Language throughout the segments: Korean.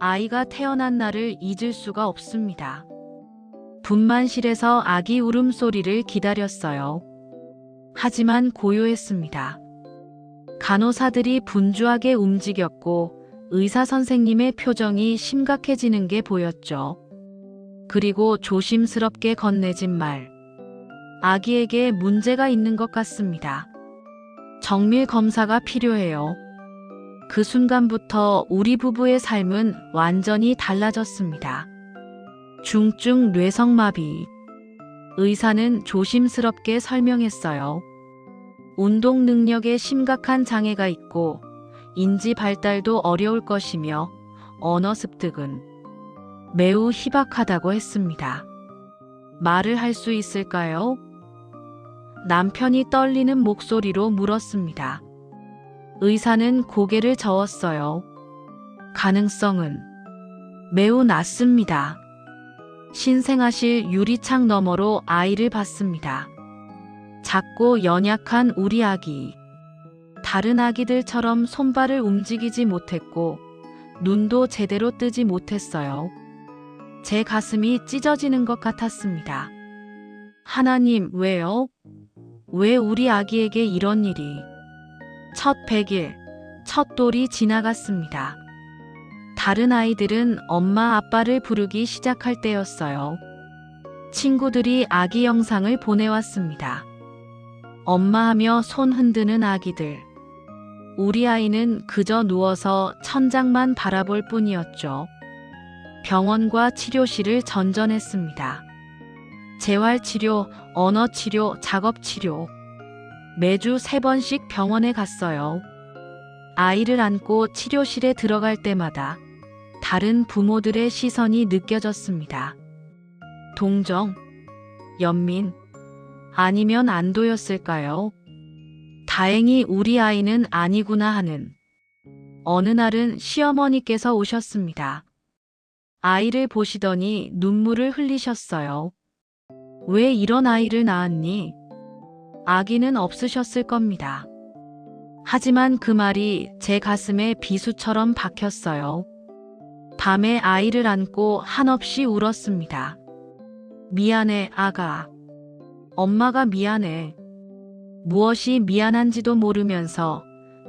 아이가 태어난 날을 잊을 수가 없습니다. 분만실에서 아기 울음소리를 기다렸어요. 하지만 고요했습니다. 간호사들이 분주하게 움직였고 의사 선생님의 표정이 심각해지는 게 보였죠. 그리고 조심스럽게 건네진 말. 아기에게 문제가 있는 것 같습니다. 정밀 검사가 필요해요. 그 순간부터 우리 부부의 삶은 완전히 달라졌습니다. 중증 뇌성마비. 의사는 조심스럽게 설명했어요. 운동 능력에 심각한 장애가 있고 인지 발달도 어려울 것이며 언어 습득은 매우 희박하다고 했습니다. 말을 할 수 있을까요? 남편이 떨리는 목소리로 물었습니다. 의사는 고개를 저었어요. 가능성은 매우 낮습니다. 신생아실 유리창 너머로 아이를 봤습니다. 작고 연약한 우리 아기. 다른 아기들처럼 손발을 움직이지 못했고 눈도 제대로 뜨지 못했어요. 제 가슴이 찢어지는 것 같았습니다. 하나님, 왜요? 왜 우리 아기에게 이런 일이? 첫 100일, 첫 돌이 지나갔습니다. 다른 아이들은 엄마 아빠를 부르기 시작할 때였어요. 친구들이 아기 영상을 보내왔습니다. 엄마하며 손 흔드는 아기들. 우리 아이는 그저 누워서 천장만 바라볼 뿐이었죠. 병원과 치료실을 전전했습니다. 재활치료, 언어치료, 작업치료. 매주 3번씩 병원에 갔어요. 아이를 안고 치료실에 들어갈 때마다 다른 부모들의 시선이 느껴졌습니다. 동정, 연민, 아니면 안도였을까요? 다행히 우리 아이는 아니구나 하는. 어느 날은 시어머니께서 오셨습니다. 아이를 보시더니 눈물을 흘리셨어요. 왜 이런 아이를 낳았니? 아기는 없으셨을 겁니다. 하지만 그 말이 제 가슴에 비수처럼 박혔어요. 밤에 아이를 안고 한없이 울었습니다. 미안해, 아가. 엄마가 미안해. 무엇이 미안한지도 모르면서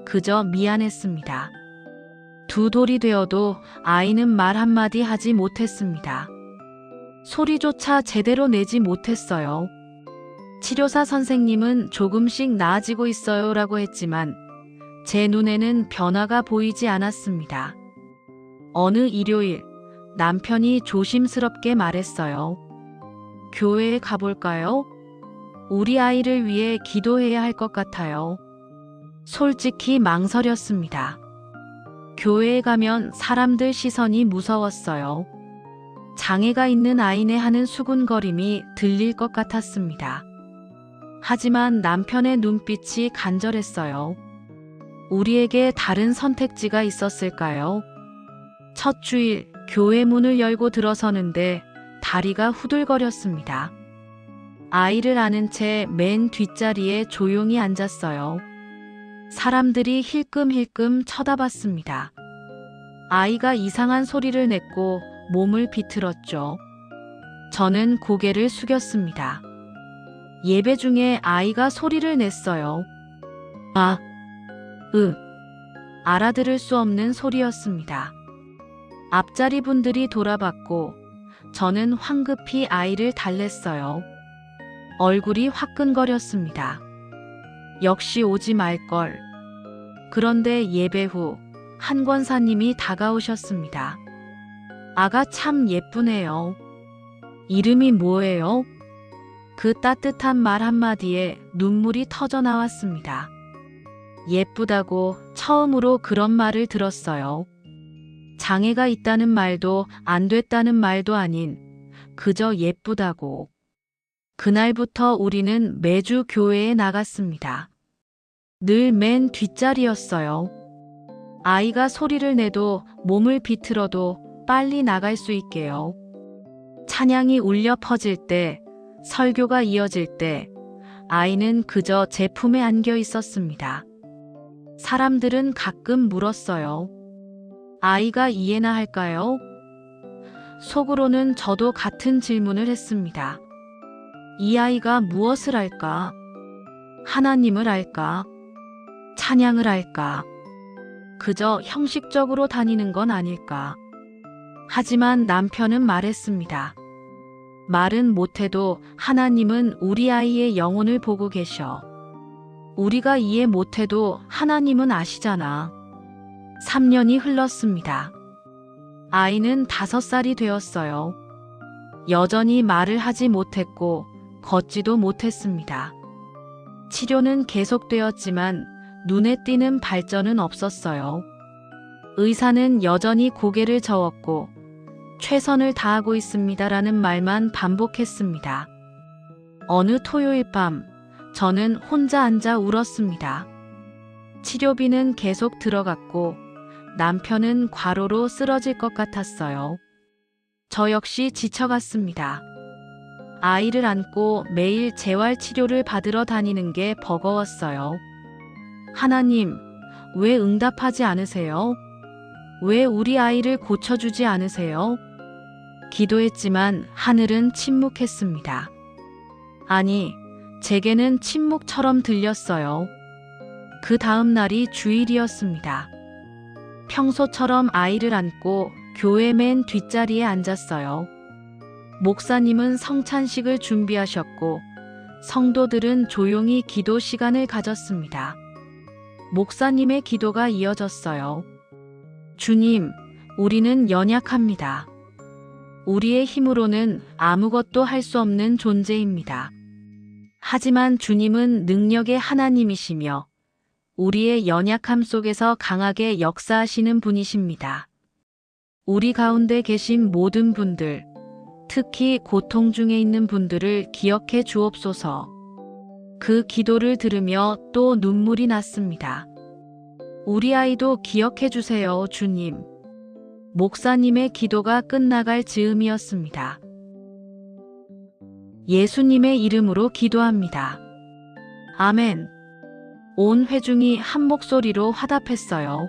그저 미안했습니다. 두 돌이 되어도 아이는 말 한마디 하지 못했습니다. 소리조차 제대로 내지 못했어요. 치료사 선생님은 조금씩 나아지고 있어요 라고 했지만 제 눈에는 변화가 보이지 않았습니다. 어느 일요일 남편이 조심스럽게 말했어요. 교회에 가볼까요? 우리 아이를 위해 기도해야 할 것 같아요. 솔직히 망설였습니다. 교회에 가면 사람들 시선이 무서웠어요. 장애가 있는 아이네 하는 수군거림이 들릴 것 같았습니다. 하지만 남편의 눈빛이 간절했어요. 우리에게 다른 선택지가 있었을까요? 첫 주일 교회 문을 열고 들어서는데 다리가 후들거렸습니다. 아이를 안은 채 맨 뒷자리에 조용히 앉았어요. 사람들이 힐끔힐끔 쳐다봤습니다. 아이가 이상한 소리를 냈고 몸을 비틀었죠. 저는 고개를 숙였습니다. 예배 중에 아이가 소리를 냈어요. 아, 알아들을 수 없는 소리였습니다. 앞자리 분들이 돌아봤고 저는 황급히 아이를 달랬어요. 얼굴이 화끈거렸습니다. 역시 오지 말걸. 그런데 예배 후 한 권사님이 다가오셨습니다. 아가 참 예쁘네요. 이름이 뭐예요? 그 따뜻한 말 한마디에 눈물이 터져 나왔습니다. 예쁘다고 처음으로 그런 말을 들었어요. 장애가 있다는 말도 안 됐다는 말도 아닌 그저 예쁘다고. 그날부터 우리는 매주 교회에 나갔습니다. 늘 맨 뒷자리였어요. 아이가 소리를 내도 몸을 비틀어도 빨리 나갈 수 있게요. 찬양이 울려 퍼질 때, 설교가 이어질 때 아이는 그저 제 품에 안겨 있었습니다. 사람들은 가끔 물었어요. 아이가 이해나 할까요? 속으로는 저도 같은 질문을 했습니다. 이 아이가 무엇을 알까? 하나님을 알까? 찬양을 알까? 그저 형식적으로 다니는 건 아닐까? 하지만 남편은 말했습니다. 말은 못해도 하나님은 우리 아이의 영혼을 보고 계셔. 우리가 이해 못해도 하나님은 아시잖아. 3년이 흘렀습니다. 아이는 5살이 되었어요. 여전히 말을 하지 못했고 걷지도 못했습니다. 치료는 계속되었지만 눈에 띄는 발전은 없었어요. 의사는 여전히 고개를 저었고 최선을 다하고 있습니다라는 말만 반복했습니다. 어느 토요일 밤 저는 혼자 앉아 울었습니다. 치료비는 계속 들어갔고 남편은 과로로 쓰러질 것 같았어요. 저 역시 지쳐갔습니다. 아이를 안고 매일 재활치료를 받으러 다니는 게 버거웠어요. 하나님, 왜 응답하지 않으세요? 왜 우리 아이를 고쳐주지 않으세요? 기도했지만 하늘은 침묵했습니다. 아니, 제게는 침묵처럼 들렸어요. 그 다음 날이 주일이었습니다. 평소처럼 아이를 안고 교회 맨 뒷자리에 앉았어요. 목사님은 성찬식을 준비하셨고 성도들은 조용히 기도 시간을 가졌습니다. 목사님의 기도가 이어졌어요. 주님, 우리는 연약합니다. 우리의 힘으로는 아무것도 할 수 없는 존재입니다. 하지만 주님은 능력의 하나님이시며 우리의 연약함 속에서 강하게 역사하시는 분이십니다. 우리 가운데 계신 모든 분들, 특히 고통 중에 있는 분들을 기억해 주옵소서. 그 기도를 들으며 또 눈물이 났습니다. 우리 아이도 기억해 주세요, 주님. 목사님의 기도가 끝나갈 즈음이었습니다. 예수님의 이름으로 기도합니다. 아멘. 온 회중이 한 목소리로 화답했어요.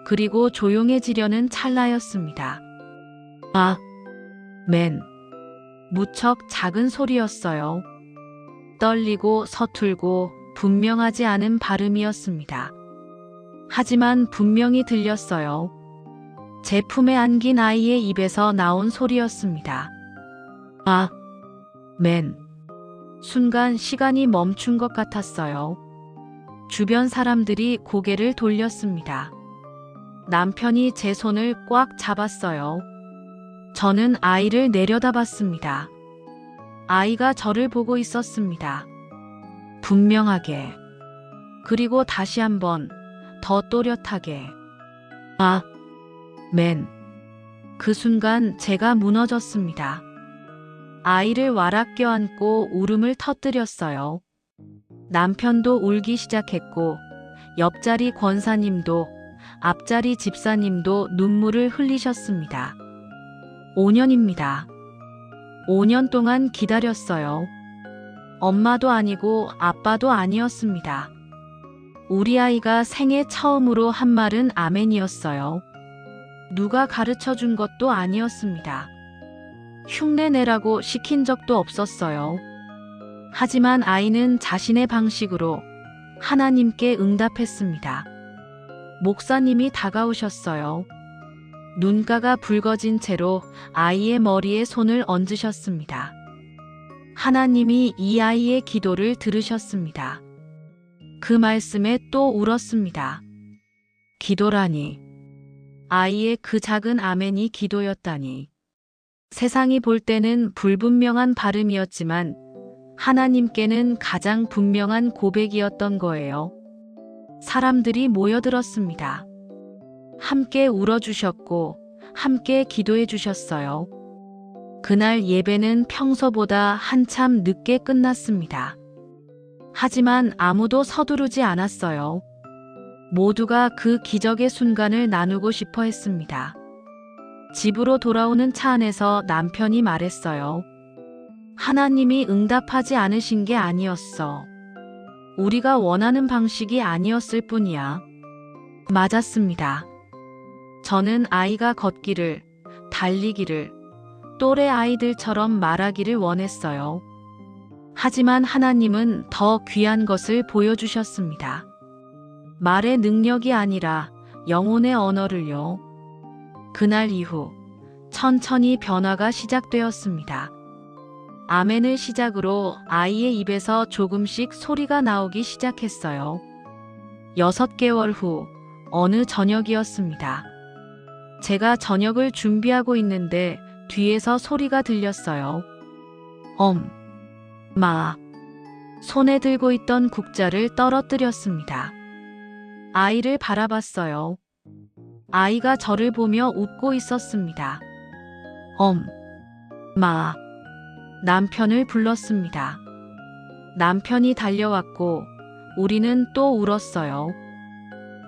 그리고 조용해지려는 찰나였습니다. 아멘. 무척 작은 소리였어요. 떨리고 서툴고 분명하지 않은 발음이었습니다. 하지만 분명히 들렸어요. 제 품에 안긴 아이의 입에서 나온 소리였습니다. 아멘. 순간 시간이 멈춘 것 같았어요. 주변 사람들이 고개를 돌렸습니다. 남편이 제 손을 꽉 잡았어요. 저는 아이를 내려다봤습니다. 아이가 저를 보고 있었습니다. 분명하게. 그리고 다시 한번 더 또렷하게. 아멘. 그 순간 제가 무너졌습니다. 아이를 와락 껴안고 울음을 터뜨렸어요. 남편도 울기 시작했고 옆자리 권사님도 앞자리 집사님도 눈물을 흘리셨습니다. 5년입니다. 5년 동안 기다렸어요. 엄마도 아니고 아빠도 아니었습니다. 우리 아이가 생애 처음으로 한 말은 아멘이었어요. 누가 가르쳐 준 것도 아니었습니다. 흉내 내라고 시킨 적도 없었어요. 하지만 아이는 자신의 방식으로 하나님께 응답했습니다. 목사님이 다가오셨어요. 눈가가 붉어진 채로 아이의 머리에 손을 얹으셨습니다. 하나님이 이 아이의 기도를 들으셨습니다. 그 말씀에 또 울었습니다. 기도라니. 아이의 그 작은 아멘이 기도였다니. 세상이 볼 때는 불분명한 발음이었지만 하나님께는 가장 분명한 고백이었던 거예요. 사람들이 모여들었습니다. 함께 울어주셨고 함께 기도해 주셨어요. 그날 예배는 평소보다 한참 늦게 끝났습니다. 하지만 아무도 서두르지 않았어요. 모두가 그 기적의 순간을 나누고 싶어 했습니다. 집으로 돌아오는 차 안에서 남편이 말했어요. 하나님이 응답하지 않으신 게 아니었어. 우리가 원하는 방식이 아니었을 뿐이야. 맞았습니다. 저는 아이가 걷기를, 달리기를, 또래 아이들처럼 말하기를 원했어요. 하지만 하나님은 더 귀한 것을 보여주셨습니다. 말의 능력이 아니라 영혼의 언어를요. 그날 이후 천천히 변화가 시작되었습니다. 아멘을 시작으로 아이의 입에서 조금씩 소리가 나오기 시작했어요. 6개월 후 어느 저녁이었습니다. 제가 저녁을 준비하고 있는데 뒤에서 소리가 들렸어요. 엄마. 손에 들고 있던 국자를 떨어뜨렸습니다. 아이를 바라봤어요. 아이가 저를 보며 웃고 있었습니다. 엄마. 남편을 불렀습니다. 남편이 달려왔고 우리는 또 울었어요.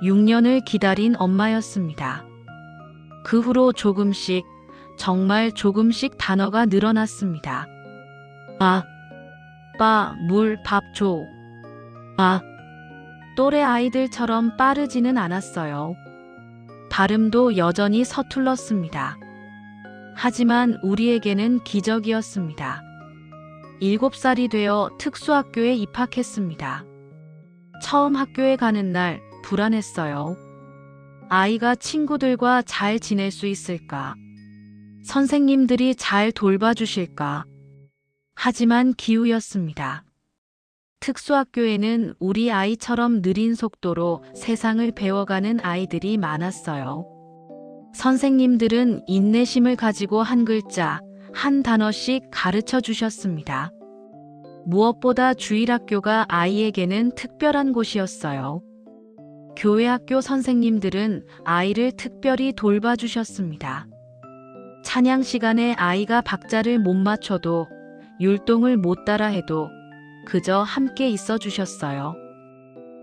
6년을 기다린 엄마였습니다. 그 후로 조금씩, 정말 조금씩 단어가 늘어났습니다. 아빠, 물, 밥 줘. 또래 아이들처럼 빠르지는 않았어요. 발음도 여전히 서툴렀습니다. 하지만 우리에게는 기적이었습니다. 7살이 되어 특수학교에 입학했습니다. 처음 학교에 가는 날 불안했어요. 아이가 친구들과 잘 지낼 수 있을까? 선생님들이 잘 돌봐주실까? 하지만 기우였습니다. 특수학교에는 우리 아이처럼 느린 속도로 세상을 배워가는 아이들이 많았어요. 선생님들은 인내심을 가지고 한 글자, 한 단어씩 가르쳐 주셨습니다. 무엇보다 주일학교가 아이에게는 특별한 곳이었어요. 교회 학교 선생님들은 아이를 특별히 돌봐주셨습니다. 찬양 시간에 아이가 박자를 못 맞춰도 율동을 못 따라 해도 그저 함께 있어 주셨어요.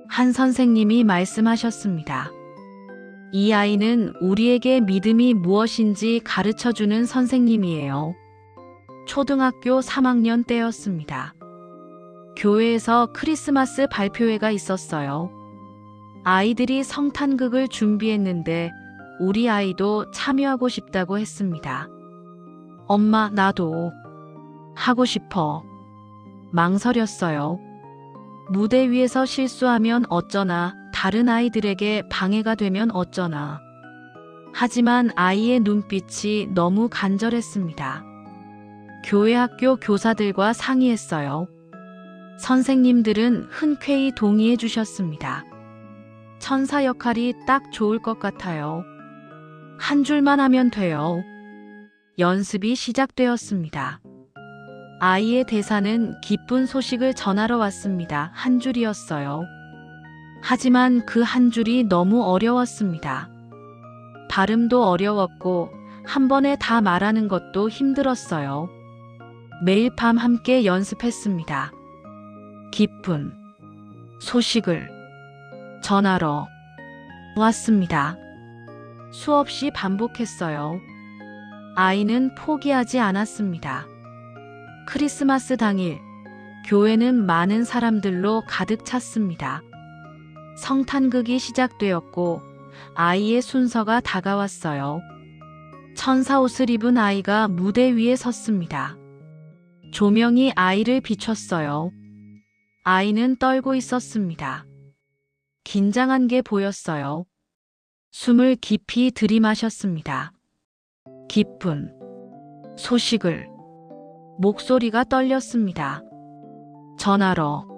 한 선생님이 말씀하셨습니다. 이 아이는 우리에게 믿음이 무엇인지 가르쳐 주는 선생님이에요. 초등학교 3학년 때였습니다. 교회에서 크리스마스 발표회가 있었어요. 아이들이 성탄극을 준비했는데 우리 아이도 참여하고 싶다고 했습니다. 엄마, 나도 하고 싶어. 망설였어요. 무대 위에서 실수하면 어쩌나, 다른 아이들에게 방해가 되면 어쩌나. 하지만 아이의 눈빛이 너무 간절했습니다. 교회 학교 교사들과 상의했어요. 선생님들은 흔쾌히 동의해 주셨습니다. 천사 역할이 딱 좋을 것 같아요. 한 줄만 하면 돼요. 연습이 시작되었습니다. 아이의 대사는 기쁜 소식을 전하러 왔습니다. 한 줄이었어요. 하지만 그 한 줄이 너무 어려웠습니다. 발음도 어려웠고 한 번에 다 말하는 것도 힘들었어요. 매일 밤 함께 연습했습니다. 기쁜 소식을 전하러 왔습니다. 수없이 반복했어요. 아이는 포기하지 않았습니다. 크리스마스 당일, 교회는 많은 사람들로 가득 찼습니다. 성탄극이 시작되었고 아이의 순서가 다가왔어요. 천사 옷을 입은 아이가 무대 위에 섰습니다. 조명이 아이를 비췄어요. 아이는 떨고 있었습니다. 긴장한 게 보였어요. 숨을 깊이 들이마셨습니다. 기쁜 소식을. 목소리가 떨렸습니다. 전하러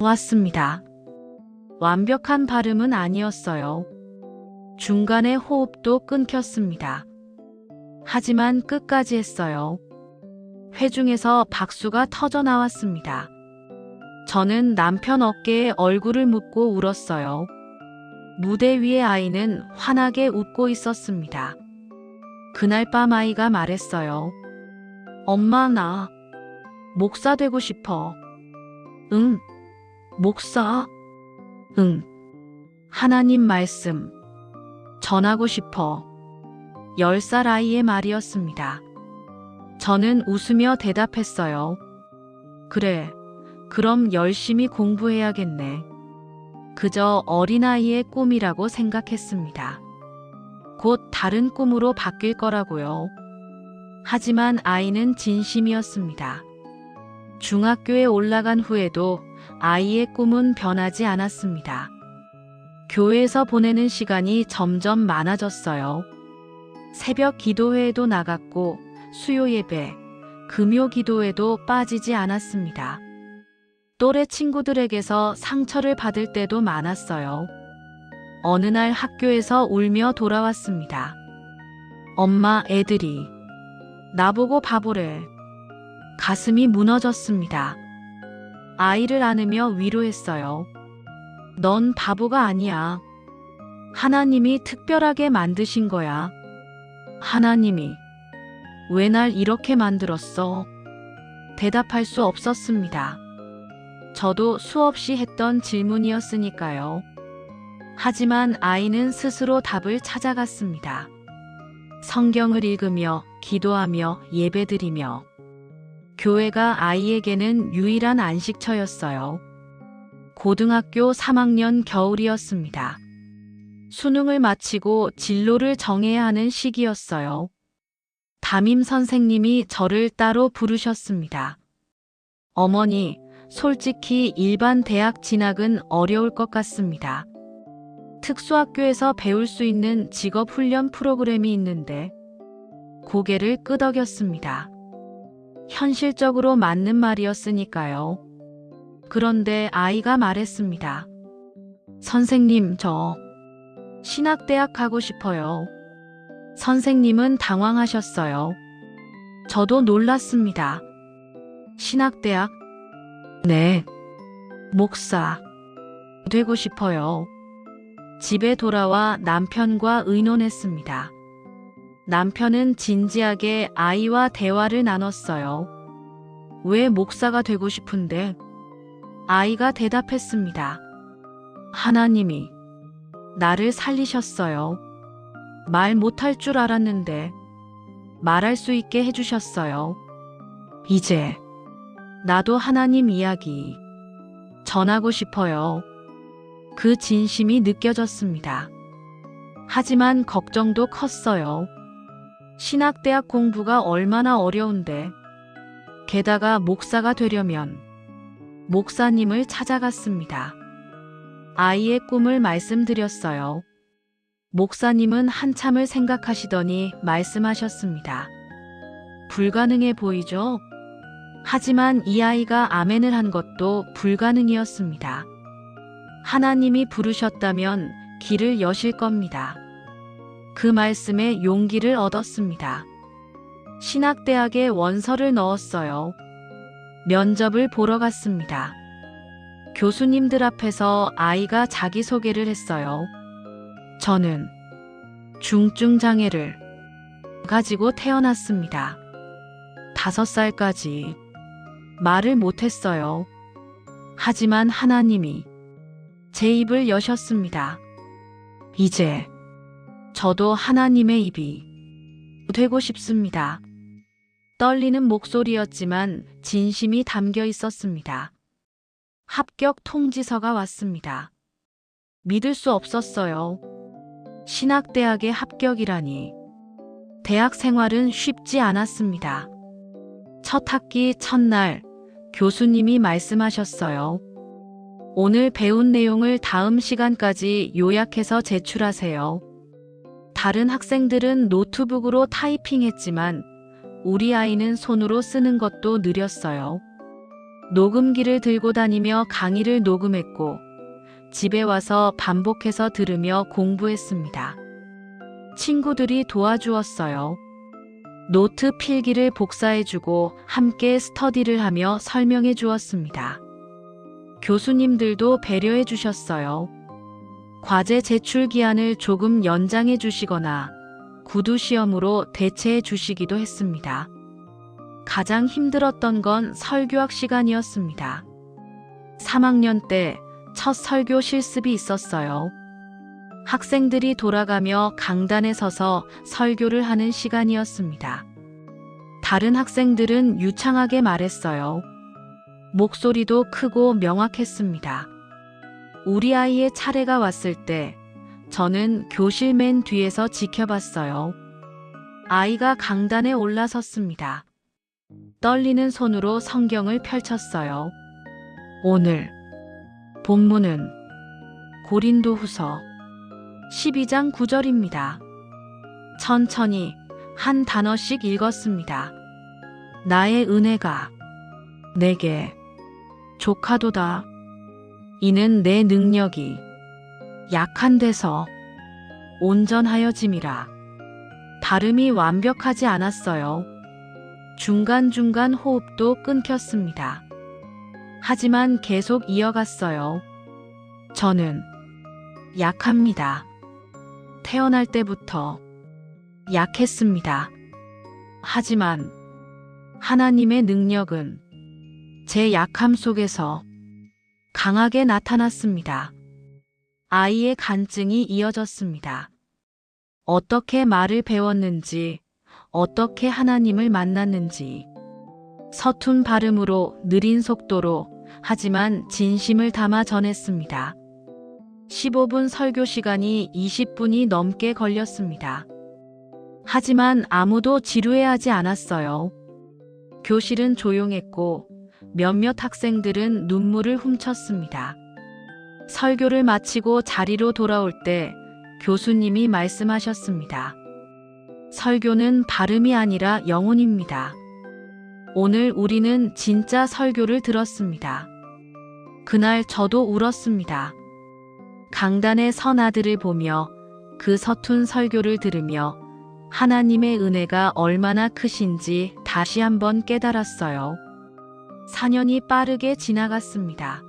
왔습니다. 완벽한 발음은 아니었어요. 중간에 호흡도 끊겼습니다. 하지만 끝까지 했어요. 회중에서 박수가 터져 나왔습니다. 저는 남편 어깨에 얼굴을 묻고 울었어요. 무대 위의 아이는 환하게 웃고 있었습니다. 그날 밤 아이가 말했어요. 엄마, 나 목사 되고 싶어. 응, 목사. 응, 하나님 말씀 전하고 싶어. 10살 아이의 말이었습니다. 저는 웃으며 대답했어요. 그래, 그럼 열심히 공부해야겠네. 그저 어린아이의 꿈이라고 생각했습니다. 곧 다른 꿈으로 바뀔 거라고요. 하지만 아이는 진심이었습니다. 중학교에 올라간 후에도 아이의 꿈은 변하지 않았습니다. 교회에서 보내는 시간이 점점 많아졌어요. 새벽 기도회에도 나갔고 수요 예배, 금요 기도에도 빠지지 않았습니다. 또래 친구들에게서 상처를 받을 때도 많았어요. 어느 날 학교에서 울며 돌아왔습니다. 엄마, 애들이 나보고 바보래. 가슴이 무너졌습니다. 아이를 안으며 위로했어요. 넌 바보가 아니야. 하나님이 특별하게 만드신 거야. 하나님이 왜 날 이렇게 만들었어? 대답할 수 없었습니다. 저도 수없이 했던 질문이었으니까요. 하지만 아이는 스스로 답을 찾아갔습니다. 성경을 읽으며 기도하며 예배드리며 교회가 아이에게는 유일한 안식처였어요. 고등학교 3학년 겨울이었습니다. 수능을 마치고 진로를 정해야 하는 시기였어요. 담임 선생님이 저를 따로 부르셨습니다. 어머니, 솔직히 일반 대학 진학은 어려울 것 같습니다. 특수학교에서 배울 수 있는 직업훈련 프로그램이 있는데 고개를 끄덕였습니다. 현실적으로 맞는 말이었으니까요. 그런데 아이가 말했습니다. 선생님, 저 신학대학 가고 싶어요. 선생님은 당황하셨어요. 저도 놀랐습니다. 신학대학? 네. 목사 되고 싶어요. 집에 돌아와 남편과 의논했습니다. 남편은 진지하게 아이와 대화를 나눴어요. 왜 목사가 되고 싶은데? 아이가 대답했습니다. 하나님이 나를 살리셨어요. 말 못할 줄 알았는데 말할 수 있게 해주셨어요. 이제 나도 하나님 이야기 전하고 싶어요. 그 진심이 느껴졌습니다. 하지만 걱정도 컸어요. 신학대학 공부가 얼마나 어려운데. 게다가 목사가 되려면 목사님을 찾아갔습니다. 아이의 꿈을 말씀드렸어요. 목사님은 한참을 생각하시더니 말씀하셨습니다. 불가능해 보이죠? 하지만 이 아이가 아멘을 한 것도 불가능이었습니다. 하나님이 부르셨다면 길을 여실 겁니다. 그 말씀에 용기를 얻었습니다. 신학대학에 원서를 넣었어요. 면접을 보러 갔습니다. 교수님들 앞에서 아이가 자기소개를 했어요. 저는 중증장애를 가지고 태어났습니다. 5살까지 말을 못했어요. 하지만 하나님이 제 입을 여셨습니다. 이제 저도 하나님의 입이 되고 싶습니다. 떨리는 목소리였지만 진심이 담겨 있었습니다. 합격 통지서가 왔습니다. 믿을 수 없었어요. 신학대학의 합격이라니. 대학 생활은 쉽지 않았습니다. 첫 학기 첫날 교수님이 말씀하셨어요. 오늘 배운 내용을 다음 시간까지 요약해서 제출하세요. 다른 학생들은 노트북으로 타이핑했지만 우리 아이는 손으로 쓰는 것도 느렸어요. 녹음기를 들고 다니며 강의를 녹음했고 집에 와서 반복해서 들으며 공부했습니다. 친구들이 도와주었어요. 노트 필기를 복사해주고 함께 스터디를 하며 설명해 주었습니다. 교수님들도 배려해 주셨어요. 과제 제출 기한을 조금 연장해 주시거나 구두 시험으로 대체해 주시기도 했습니다. 가장 힘들었던 건 설교학 시간이었습니다. 3학년 때 첫 설교 실습이 있었어요. 학생들이 돌아가며 강단에 서서 설교를 하는 시간이었습니다. 다른 학생들은 유창하게 말했어요. 목소리도 크고 명확했습니다. 우리 아이의 차례가 왔을 때 저는 교실 맨 뒤에서 지켜봤어요. 아이가 강단에 올라섰습니다. 떨리는 손으로 성경을 펼쳤어요. 오늘 본문은 고린도후서 12장 9절입니다. 천천히 한 단어씩 읽었습니다. 나의 은혜가 내게 족하도다. 이는 내 능력이 약한 데서 온전하여짐이라. 발음이 완벽하지 않았어요. 중간중간 호흡도 끊겼습니다. 하지만 계속 이어갔어요. 저는 약합니다. 태어날 때부터 약했습니다. 하지만 하나님의 능력은 제 약함 속에서 강하게 나타났습니다. 아이의 간증이 이어졌습니다. 어떻게 말을 배웠는지, 어떻게 하나님을 만났는지, 서툰 발음으로 느린 속도로 하지만 진심을 담아 전했습니다. 15분 설교 시간이 20분이 넘게 걸렸습니다. 하지만 아무도 지루해하지 않았어요. 교실은 조용했고 몇몇 학생들은 눈물을 훔쳤습니다. 설교를 마치고 자리로 돌아올 때 교수님이 말씀하셨습니다. 설교는 발음이 아니라 영혼입니다. 오늘 우리는 진짜 설교를 들었습니다. 그날 저도 울었습니다. 강단에 선 아들을 보며 그 서툰 설교를 들으며 하나님의 은혜가 얼마나 크신지 다시 한번 깨달았어요. 4년이 빠르게 지나갔습니다.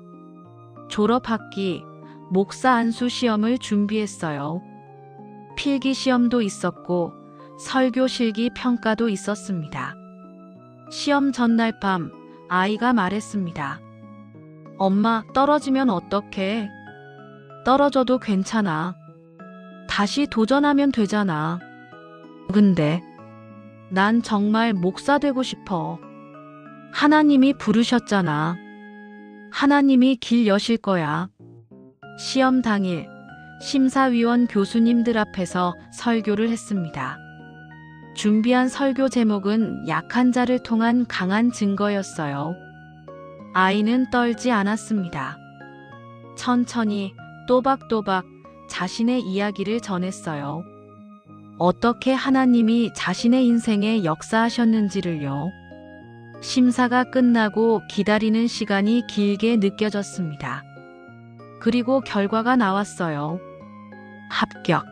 졸업학기 목사 안수 시험을 준비했어요. 필기 시험도 있었고 설교 실기 평가도 있었습니다. 시험 전날 밤 아이가 말했습니다. 엄마, 떨어지면 어떡해? 떨어져도 괜찮아. 다시 도전하면 되잖아. 근데 난 정말 목사 되고 싶어. 하나님이 부르셨잖아. 하나님이 길 여실 거야. 시험 당일 심사위원 교수님들 앞에서 설교를 했습니다. 준비한 설교 제목은 약한 자를 통한 강한 증거였어요. 아이는 떨지 않았습니다. 천천히 또박또박 자신의 이야기를 전했어요. 어떻게 하나님이 자신의 인생에 역사하셨는지를요. 심사가 끝나고 기다리는 시간이 길게 느껴졌습니다. 그리고 결과가 나왔어요. 합격.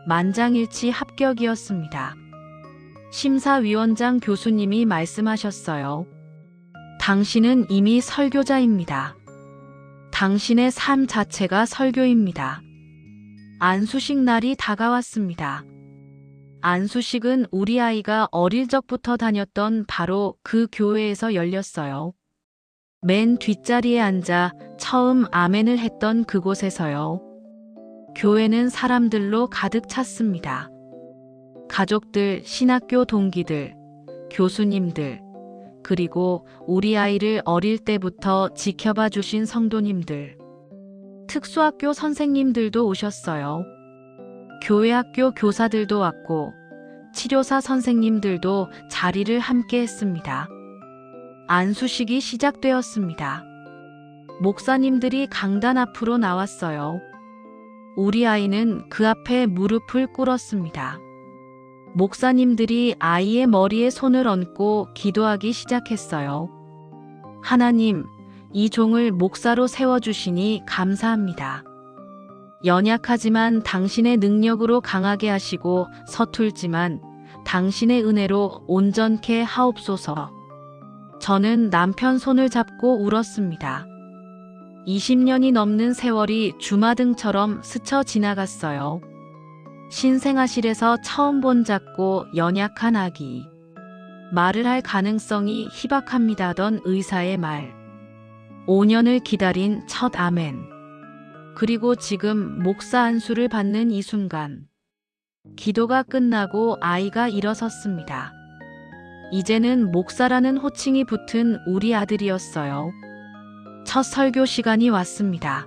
만장일치 합격이었습니다. 심사위원장 교수님이 말씀하셨어요. 당신은 이미 설교자입니다. 당신의 삶 자체가 설교입니다. 안수식 날이 다가왔습니다. 안수식은 우리 아이가 어릴 적부터 다녔던 바로 그 교회에서 열렸어요. 맨 뒷자리에 앉아 처음 아멘을 했던 그곳에서요. 교회는 사람들로 가득 찼습니다. 가족들, 신학교 동기들, 교수님들, 그리고 우리 아이를 어릴 때부터 지켜봐 주신 성도님들, 특수학교 선생님들도 오셨어요. 교회학교 교사들도 왔고 치료사 선생님들도 자리를 함께 했습니다. 안수식이 시작되었습니다. 목사님들이 강단 앞으로 나왔어요. 우리 아이는 그 앞에 무릎을 꿇었습니다. 목사님들이 아이의 머리에 손을 얹고 기도하기 시작했어요. 하나님, 이 종을 목사로 세워주시니 감사합니다. 연약하지만 당신의 능력으로 강하게 하시고 서툴지만 당신의 은혜로 온전케 하옵소서. 저는 남편 손을 잡고 울었습니다. 20년이 넘는 세월이 주마등처럼 스쳐 지나갔어요. 신생아실에서 처음 본 작고 연약한 아기. 말을 할 가능성이 희박합니다던 의사의 말. 5년을 기다린 첫 아멘. 그리고 지금 목사 안수를 받는 이 순간. 기도가 끝나고 아이가 일어섰습니다. 이제는 목사라는 호칭이 붙은 우리 아들이었어요. 첫 설교 시간이 왔습니다.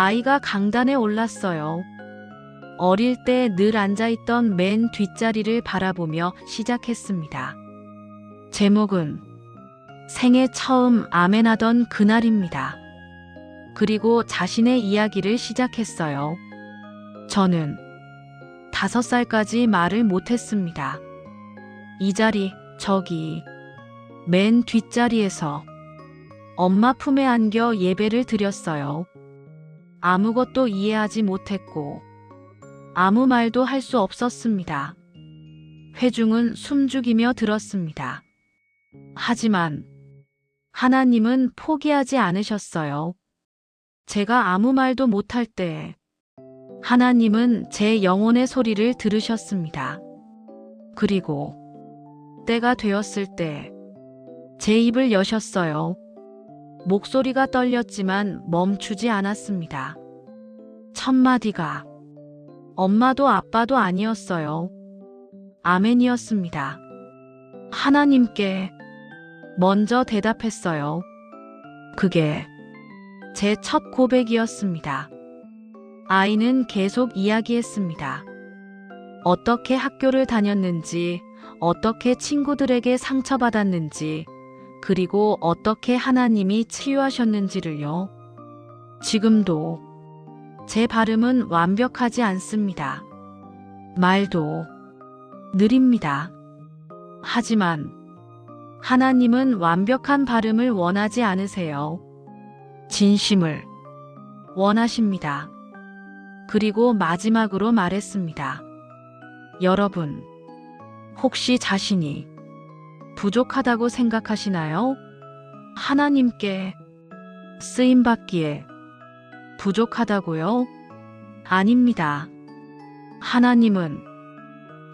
아이가 강단에 올랐어요. 어릴 때 늘 앉아있던 맨 뒷자리를 바라보며 시작했습니다. 제목은 생애 처음 아멘하던 그날입니다. 그리고 자신의 이야기를 시작했어요. 저는 5살까지 말을 못했습니다. 이 자리, 저기, 맨 뒷자리에서 엄마 품에 안겨 예배를 드렸어요. 아무것도 이해하지 못했고 아무 말도 할 수 없었습니다. 회중은 숨죽이며 들었습니다. 하지만 하나님은 포기하지 않으셨어요. 제가 아무 말도 못할 때 하나님은 제 영혼의 소리를 들으셨습니다. 그리고 때가 되었을 때 제 입을 여셨어요. 목소리가 떨렸지만 멈추지 않았습니다. 첫 마디가 엄마도 아빠도 아니었어요. 아멘이었습니다. 하나님께 먼저 대답했어요. 그게 제 첫 고백이었습니다. 아이는 계속 이야기했습니다. 어떻게 학교를 다녔는지, 어떻게 친구들에게 상처받았는지, 그리고 어떻게 하나님이 치유하셨는지를요. 지금도 제 발음은 완벽하지 않습니다. 말도 느립니다. 하지만 하나님은 완벽한 발음을 원하지 않으세요. 진심을 원하십니다. 그리고 마지막으로 말했습니다. 여러분, 혹시 자신이 부족하다고 생각하시나요? 하나님께 쓰임받기에 부족하다고요? 아닙니다. 하나님은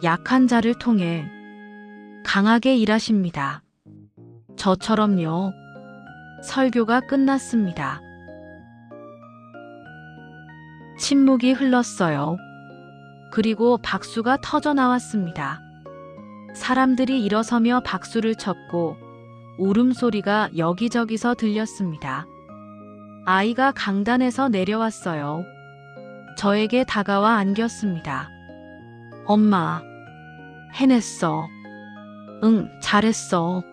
약한 자를 통해 강하게 일하십니다. 저처럼요. 설교가 끝났습니다. 침묵이 흘렀어요. 그리고 박수가 터져 나왔습니다. 사람들이 일어서며 박수를 쳤고 울음소리가 여기저기서 들렸습니다. 아이가 강단에서 내려왔어요. 저에게 다가와 안겼습니다. 엄마, 해냈어. 응, 잘했어.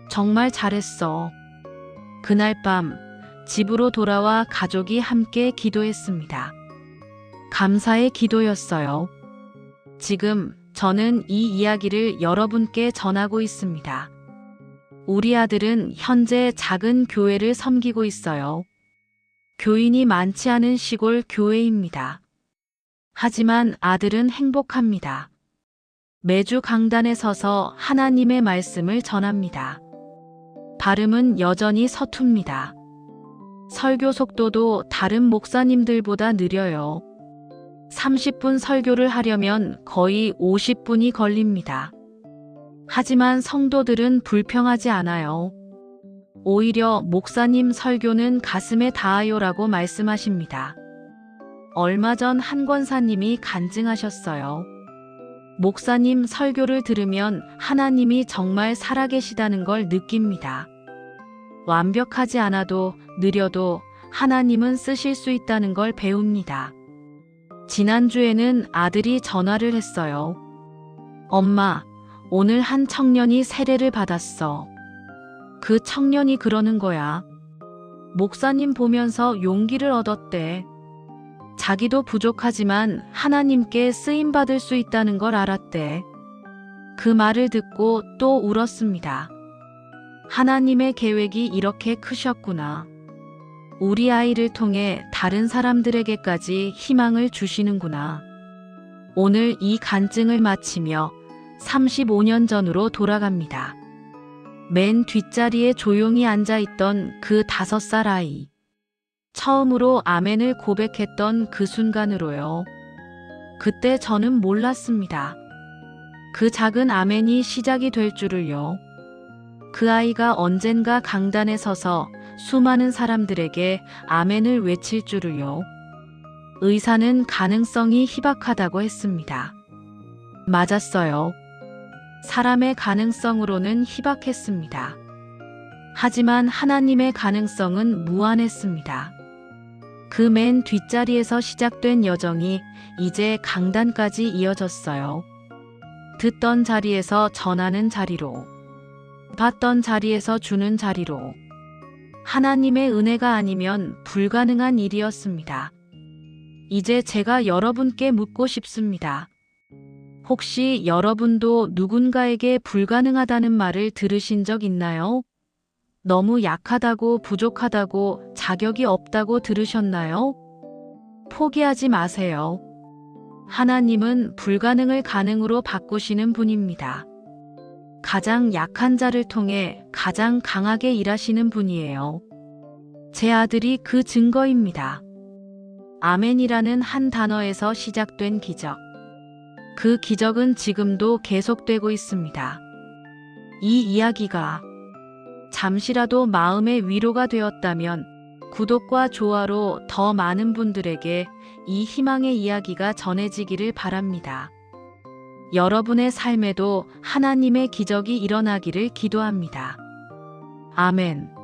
정말 잘했어. 그날 밤 집으로 돌아와 가족이 함께 기도했습니다. 감사의 기도였어요. 지금 저는 이 이야기를 여러분께 전하고 있습니다. 우리 아들은 현재 작은 교회를 섬기고 있어요. 교인이 많지 않은 시골 교회입니다. 하지만 아들은 행복합니다. 매주 강단에 서서 하나님의 말씀을 전합니다. 발음은 여전히 서툽니다. 설교 속도도 다른 목사님들보다 느려요. 30분 설교를 하려면 거의 50분이 걸립니다. 하지만 성도들은 불평하지 않아요. 오히려 목사님 설교는 가슴에 닿아요라고 말씀하십니다. 얼마 전 한 권사님이 간증하셨어요. 목사님 설교를 들으면 하나님이 정말 살아계시다는 걸 느낍니다. 완벽하지 않아도 느려도 하나님은 쓰실 수 있다는 걸 배웁니다. 지난주에는 아들이 전화를 했어요. 엄마, 오늘 한 청년이 세례를 받았어. 그 청년이 그러는 거야. 목사님 보면서 용기를 얻었대. 자기도 부족하지만 하나님께 쓰임받을 수 있다는 걸 알았대. 그 말을 듣고 또 울었습니다. 하나님의 계획이 이렇게 크셨구나. 우리 아이를 통해 다른 사람들에게까지 희망을 주시는구나. 오늘 이 간증을 마치며 35년 전으로 돌아갑니다. 맨 뒷자리에 조용히 앉아있던 그 5살 아이. 처음으로 아멘을 고백했던 그 순간으로요. 그때 저는 몰랐습니다. 그 작은 아멘이 시작이 될 줄을요. 그 아이가 언젠가 강단에 서서 수많은 사람들에게 아멘을 외칠 줄을요. 의사는 가능성이 희박하다고 했습니다. 맞았어요. 사람의 가능성으로는 희박했습니다. 하지만 하나님의 가능성은 무한했습니다. 그 맨 뒷자리에서 시작된 여정이 이제 강단까지 이어졌어요. 듣던 자리에서 전하는 자리로, 받던 자리에서 주는 자리로. 하나님의 은혜가 아니면 불가능한 일이었습니다. 이제 제가 여러분께 묻고 싶습니다. 혹시 여러분도 누군가에게 불가능하다는 말을 들으신 적 있나요? 너무 약하다고, 부족하다고, 자격이 없다고 들으셨나요? 포기하지 마세요. 하나님은 불가능을 가능으로 바꾸시는 분입니다. 가장 약한 자를 통해 가장 강하게 일하시는 분이에요. 제 아들이 그 증거입니다. 아멘이라는 한 단어에서 시작된 기적. 그 기적은 지금도 계속되고 있습니다. 이 이야기가 잠시라도 마음의 위로가 되었다면 구독과 좋아로 더 많은 분들에게 이 희망의 이야기가 전해지기를 바랍니다. 여러분의 삶에도 하나님의 기적이 일어나기를 기도합니다. 아멘.